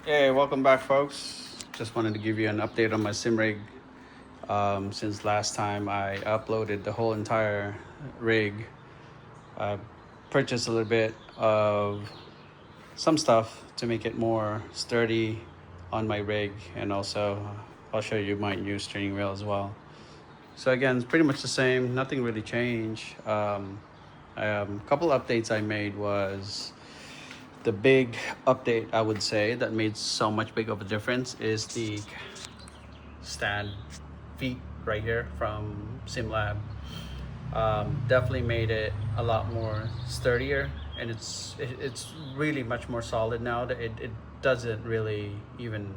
Hey, welcome back, folks. Just wanted to give you an update on my sim rig. Since last time I uploaded the whole entire rig, I purchased a little bit of some stuff to make it more sturdy on my rig, and also I'll show you my new steering wheel as well. So again, it's pretty much the same. Nothing really changed. A couple updates I made was the big update I would say that made so much big of a difference is the stand feet right here from SimLab. Definitely made it a lot more sturdier, and it's really much more solid now. That it doesn't really even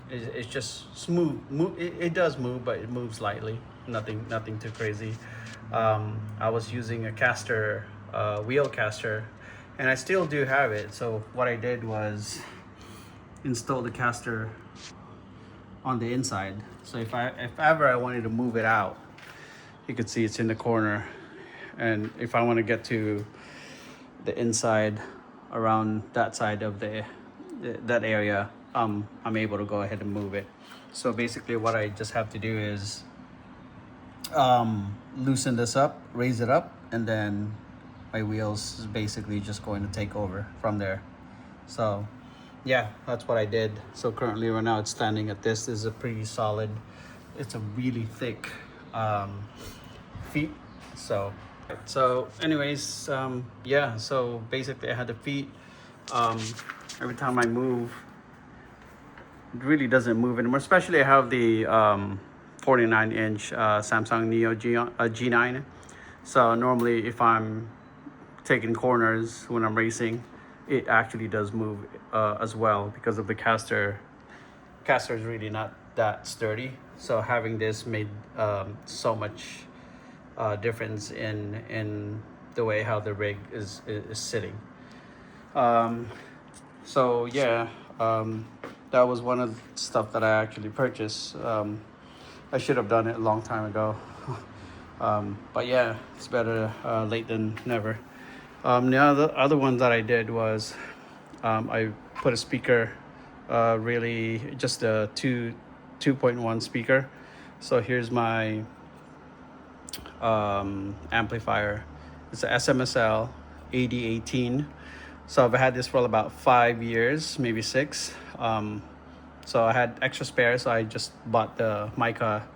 it's just smooth. It does move, but it moves lightly. Nothing too crazy. I was using a caster, wheel caster, and I still do have it. So what I did was install the caster on the inside. So if ever I wanted to move it out, you could see it's in the corner. And if I want to get to the inside around that side of that area, I'm able to go ahead and move it. So basically what I just have to do is loosen this up, raise it up, and then my wheels is basically just going to take over from there. So yeah, that's what I did. So currently right now it's standing at this. This is a pretty solid, it's a really thick feet. So anyways, yeah, so basically I had the feet. um, every time I move, it really doesn't move anymore, especially I have the 49-inch Samsung Neo G9. So normally if I'm taking corners when I'm racing, it actually does move as well because of the caster. Caster is really not that sturdy. So having this made so much difference in the way how the rig is sitting. Um, so yeah, that was one of the stuff that I actually purchased. I should have done it a long time ago. But yeah, it's better late than never. The other one that I did was I put a speaker, really just a 2.1 speaker. So here's my amplifier. It's a SMSL 8018. So I've had this for about 5 years, maybe 6. So I had extra spares, so I just bought the mica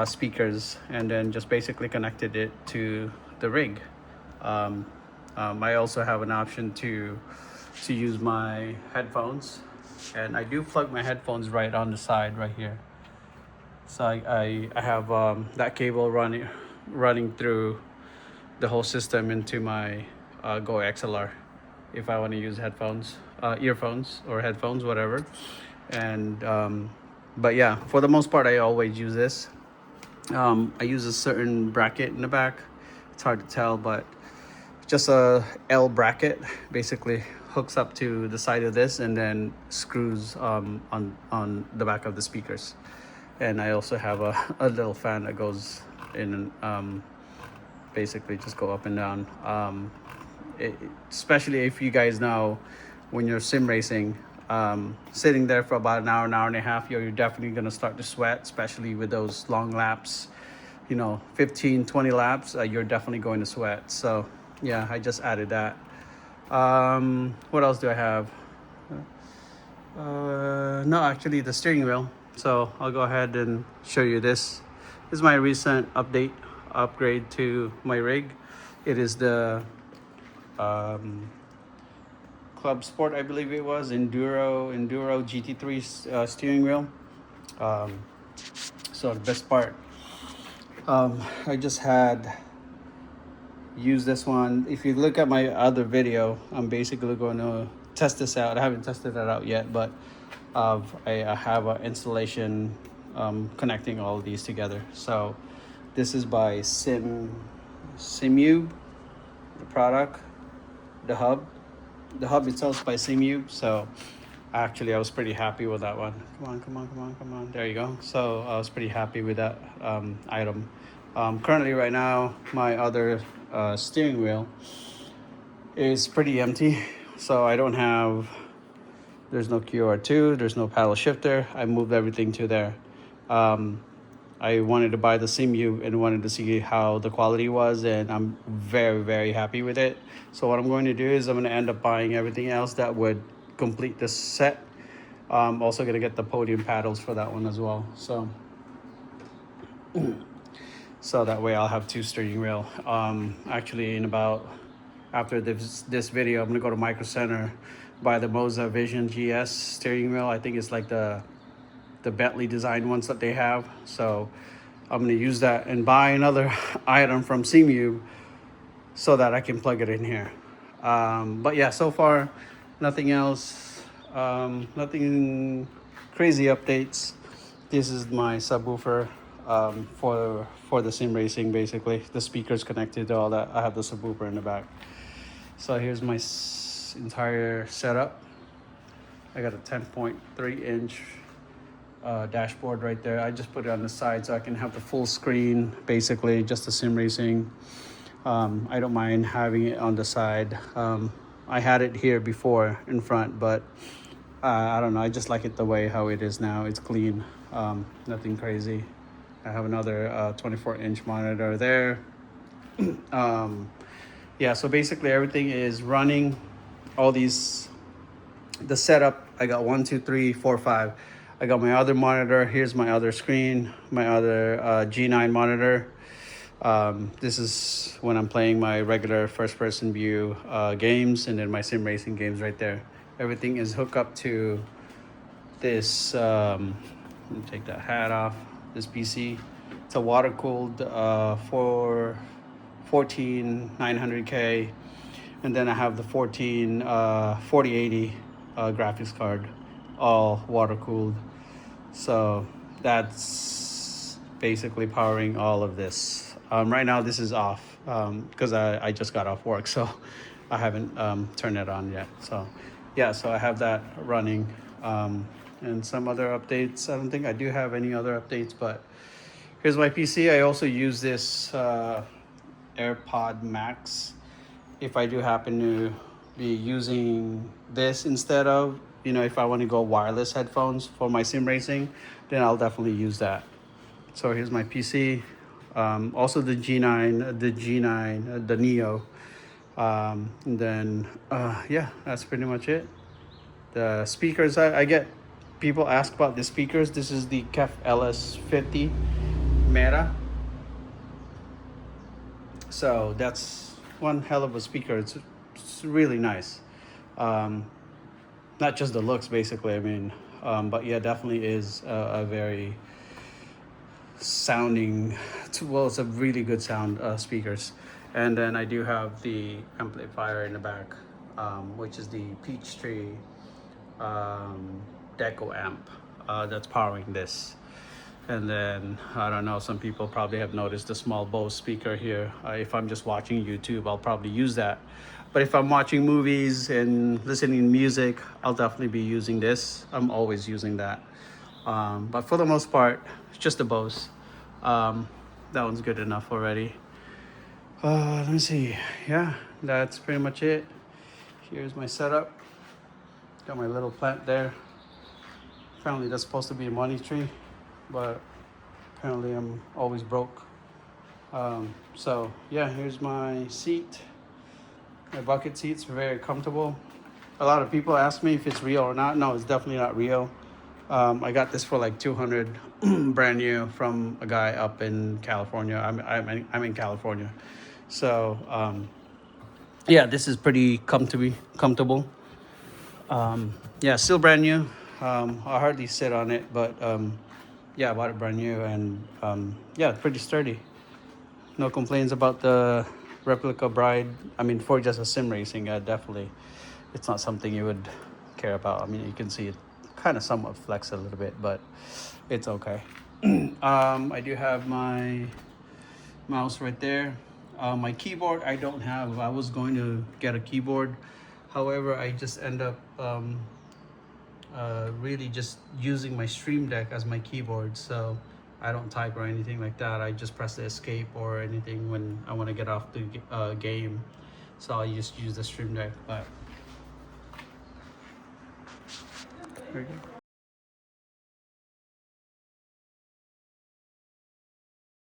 speakers and then just basically connected it to the rig. I also have an option to use my headphones, and I do plug my headphones right on the side right here. So I have that cable running through the whole system into my Go XLR if I want to use headphones, earphones or headphones, whatever. And but yeah, for the most part, I always use this. I use a certain bracket in the back. It's hard to tell, but just a L bracket basically hooks up to the side of this and then screws on the back of the speakers. And I also have a little fan that goes in and basically just go up and down. Especially if you guys know, when you're sim racing, sitting there for about an hour and a half, you're definitely going to start to sweat, especially with those long laps, 15, 20 laps, you're definitely going to sweat. So yeah, I just added that. What else do I have? No, actually the steering wheel. So I'll go ahead and show you this. This is my recent upgrade to my rig. It is the Club Sport, I believe it was, Enduro GT3 steering wheel. Um, so the best part, I just had used this one. If you look at my other video, I'm basically going to test this out. I haven't tested that out yet, but I have an installation connecting all of these together. So this is by Simube, the product, the hub. The hub itself is by Simube. So actually, I was pretty happy with that one. Come on. There you go. So I was pretty happy with that item. Currently, right now, my other steering wheel is pretty empty. So I don't have There's no QR2, there's no paddle shifter. I moved everything to there. Um, I wanted to buy the CMU and wanted to see how the quality was, and I'm very, very happy with it. So what I'm going to do is I'm going to end up buying everything else that would complete this set. I'm also going to get the podium paddles for that one as well. So that way I'll have 2 steering wheel. Actually, in about after this video, I'm gonna go to Micro Center, buy the Moza Vision GS steering wheel. I think it's like the Bentley design ones that they have. So I'm gonna use that and buy another item from CMU so that I can plug it in here. But yeah, so far nothing else. Nothing crazy updates. This is my subwoofer for the sim racing. Basically, the speakers connected to all that. I have the subwoofer in the back. So here's my entire setup. I got a 10.3 inch dashboard right there. I just put it on the side so I can have the full screen, basically just the sim racing. I don't mind having it on the side. I had it here before in front, but I don't know. I just like it the way how it is now. It's clean, nothing crazy. I have another 24-inch monitor there. Yeah, so basically everything is running. All these, the setup, I got 1, 2, 3, 4, 5. I got my other monitor. Here's my other screen, my other G9 monitor. This is when I'm playing my regular first-person view games, and then my sim racing games right there. Everything is hooked up to this, let me take that hat off, this PC. It's a water-cooled 14900K, and then I have the 4080 graphics card, all water-cooled. So that's basically powering all of this. Right now this is off because I just got off work, so I haven't turned it on yet. So yeah, so I have that running, and some other updates. I don't think I do have any other updates, but here's my PC. I also use this AirPod Max if I do happen to be using this instead of, if I want to go wireless headphones for my sim racing, then I'll definitely use that. So here's my PC. Also the G9, the Neo. And then, yeah, that's pretty much it. The speakers, I get people ask about the speakers. This is the KEF LS50 Meta. So that's one hell of a speaker. It's really nice. Not just the looks, basically. I mean, but yeah, definitely is a very sounding. Well, it's a really good sound speakers. And then I do have the amplifier in the back, which is the Peachtree Deco amp that's powering this. And then, I don't know, some people probably have noticed the small Bose speaker here. If I'm just watching YouTube, I'll probably use that. But if I'm watching movies and listening to music, I'll definitely be using this. I'm always using that. But for the most part, it's just a Bose. That one's good enough already. Let me see. Yeah, that's pretty much it. Here's my setup. Got my little plant there. Apparently that's supposed to be a money tree, but apparently I'm always broke. So yeah, here's my seat. My bucket seat's very comfortable. A lot of people ask me if it's real or not. No, it's definitely not real. I got this for like 200 brand new from a guy up in California. I'm in California. So yeah, this is pretty comfortable. Yeah, still brand new. I hardly sit on it, but yeah, I bought it brand new, and yeah, pretty sturdy. No complaints about the replica bride. I mean, for just a sim racing, definitely, it's not something you would care about. I mean, you can see it kind of somewhat flex a little bit, but it's okay. I do have my mouse right there. My keyboard, I don't have. I was going to get a keyboard. However, I just end up really just using my Stream Deck as my keyboard. So I don't type or anything like that. I just press the escape or anything when I want to get off the game. So I just use the Stream Deck. But Very good.